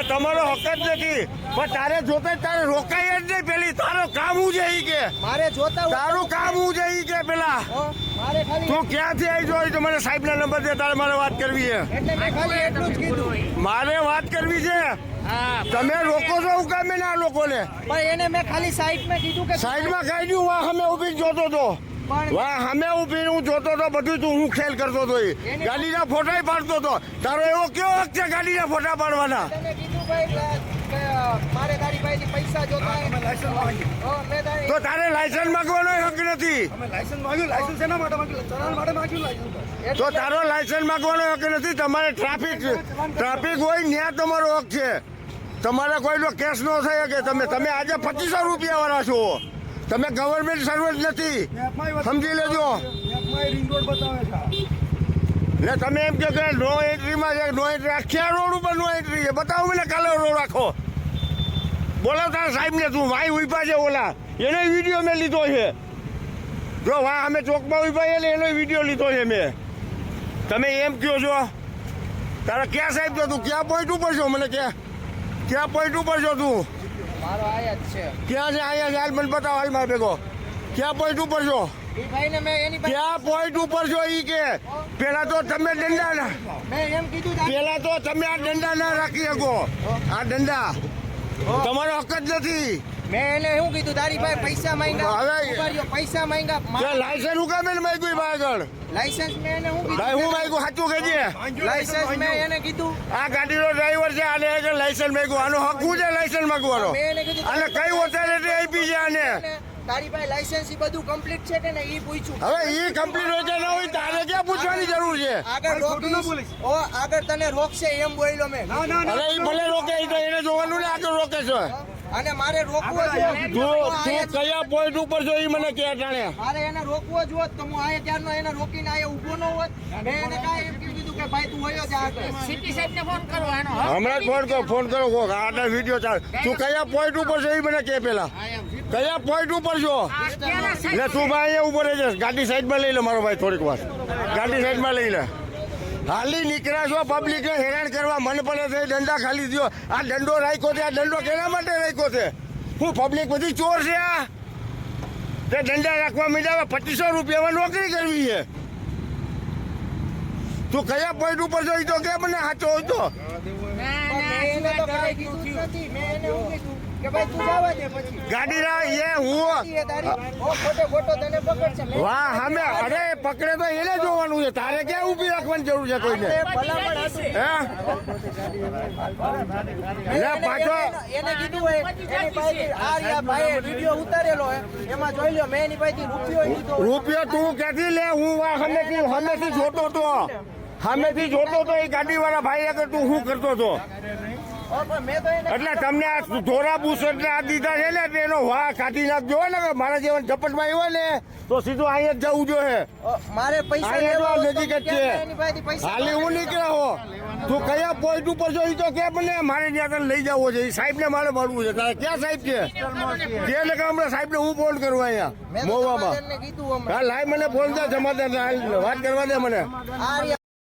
તમારો હક જ નથી પણ તારે જોતા તારે રોકાય જ નહીં પેલી તારો કામ હું છે ઈ કે મારે જોતા તારું કામ હું છે ઈ કે પેલા મારે ખાલી તું ક્યાંથી આવી જોઈ તો મને સાહેબના નંબર દે તારે મારે વાત કરવી છે એટલે મેં ખાલી એટલું જ કીધું મારે વાત કરવી છે તમે રોકો છો હું કામે ના લોકોને પણ એને મેં ખાલી સાઈડમાં કીધું કે સાઈડમાં ખાઈ દઉં વાહ અમે ઊભી જોતો તો પણ વાહ અમે ઊભી હું જોતો તો બધું તું હું ખેલ કરતો તો ગાડીના ફોટા પાડતો તો તારો એવો કેવો હક છે ગાડીના ફોટા પાડવાના તને કીધું ભાઈ કે મારે ગાડી પાસેથી પૈસા જોતા હોય. મેં તારી તો તારે લાયસન્સ માંગવાનો હક નથી લાયસન્સ માંગ્યું લાયસન્સ શેના માટે માંગ્યું ચલાવવા માટે માંગ્યું લાયસન્સ તો તારો લાયસન્સ માંગવાનો હક નથી તમારે ટ્રાફિક હોય ત્યાં તમારો હક છે તમારે કોઈનો કેસ ન થઈ શકે તમે આજે 2500 રૂપિયા વાળા છો તમે ગવર્મેન્ટ સર્વન્ટ નથી સમજી લેજો રિંગ રોડ બતાવે છે ને તમે એમ કહો કે નો એન્ટ્રીમાં છે નો એન્ટ્રી આખી રોડ ઉપર નો એન્ટ્રી છે બતાવો મને કાલે રોડ રાખો બોલો તારા સાહેબને તું ભાઈ ઉભા છે ઓલા એને વિડીયો મેં લીધો છે જો વાહ અમે ચોકમાં ઉભા છે ને એનો વિડીયો લીધો છે મેં તમે એમ કહો છો તારા ક્યાં સાહેબ છો તું ક્યાં પોઈન્ટ ઉપર છો મને ક્યાં પોઈન્ટ ઉપર છો તું મારો આયા જ છે ક્યાં છે અહીંયા હાલ મને બતાવો હાલ મારે ભેગો ક્યાં પોઈન્ટ ઉપર છો ઈ ભાઈને મેં એની પાસે ક્યાં પોઈન્ટ ઉપર છો ઈ કે પેલા તો તમે દંડા ના મેં એમ કીધું તારે પેલા તો તમે આ દંડા ના રાખી શકો આ દંડા તમારો હક જ નથી મેં એને શું કીધું તારી પાસે પૈસા માંગ્યા હવે- ઉભા રહ્યો, પૈસા માંગ્યા કે લાયસન્સ હું કામે માગ્યું આગળ લાયસન્સ મેં એને શું ભાઈ હું કીધું માગ્યું સાચું કહેજે લાયસન્સ મેં એને કીધું આ ગાડીનો ડ્રાઈવર છે આને આગળ લાયસન્સ માગ્યું આનો હક શું છે લાયસન્સ માગવાનો મેં એને કીધું આને કઈ ઓથોરિટી આપી છે આને તારી પાસે લાયસન્સ ઈ બધું કમ્પ્લીટ છે કે ને ઈ પૂછ્યું હવે ઈ કમ્પ્લીટ હોય કે ના હોય તારે ક્યાં પૂછવાની જરૂર છે આગળ રોકીશ ઓ આગળ તને રોકશે એમ બોલ્યો મેં અરે ઈ ભલે રોકે ઈ તો એને જોવાનું ને આગળ રોકે છે અને મારે રોકવો જ તું કયા પોઈન્ટ ઉપર છો ઈ મને કે ટાણે મારે એને રોકવો જ હોત તો હું આયા ત્યારનો એને રોકીને આયા ઊભો ન હોત મેં એને કાંઈ એમ કીધું કે ભાઈ તું હોયો જા આગળ સીપી સાહેબને ફોન કરો આનો હમણાં જ ફોન કરો કોક આના વિડીયો ચાલ તું કયા પોઈન્ટ ઉપર છો ઈ મને કે પેલા કયા પોઈન્ટ ઉપર છો ને તું ભાઈ અહીંયા ઉભો રહેજે ગાડી સાઈડમાં લઈ લે મારો ભાઈ થોડીક વાર ગાડી સાઈડમાં લઈ લે હાલી નીકળ્યા છો પબ્લિકને હેરાન કરવા મન પડે છે દંડા ખાલી દો આ દંડો રાખ્યો છે આ દંડો કેના માટે રાખ્યો છે હું પબ્લિક બધી ચોર છે આ તે દંડા રાખવા માંડ્યા 2500 રૂપિયામાં નોકરી કરવી છે તું કયા પોઈન્ટ ઉપર જો ઈ તો કે મને સાચો હોય તો મેં એને તો કાંઈ કીધું જ નથી મેં એને એવું કીધું કે ભાઈ તું જવા દે પછી ગાડી ના એ હું એ તારી ઓ ખોટે ખોટો તને પકડશે મેં વાહ અમે અરે પકડે તો એને જોવાનું છે તારે ક્યાં ઊભી રાખવાની જરૂર છે કોઈને તે ભલામણ હતું. હે લે પાછો એને કીધું હોય એની પાસેથી આ રહ્યા ભાઈએ વિડીયો ઉતારેલો હોય એમાં જોઈ લ્યો મેં એની પાસેથી રૂપિયો લીધો રૂપિયો તું ક્યાંથી લે હું વાહ સામેથી જોતો તો સામેથી જોતો તો એ ગાડી વાળા ભાઈ આગળ તું શું કરતો હતો પણ મેં તો એને એટલે તમને આ ધોરા બુશર્ટ આ દીધા છે ને એટલે એનો વાહ કાઢી નાખજો ને કે મારા જેવા ઝપટમાં આવ્યો ને તો સીધું અહીંયા જ જવું જોઈએ મારે પૈસા અહીંયા લેવા તો હોય તો નજીક જ છે ક્યાં એની પાસેથી પૈસા હાલી હું નીકળ્યા હો તું કયા પોઈન્ટ ઉપર જો ઈ તો કે મને મારે ત્યાં તને લઈ જવો છે સાહેબ ને મારે મળવું છે તારે ક્યાં સાહેબ છે કે ને કે હમણાં સાહેબ ને હું ફોન કરું અહીંયા મેં તો મોવામાં સમાધાનને કીધું હમણાં. હા લાઈ મને ફોન દે જમાદાર વાત કરવા દે મને આ રહ્યા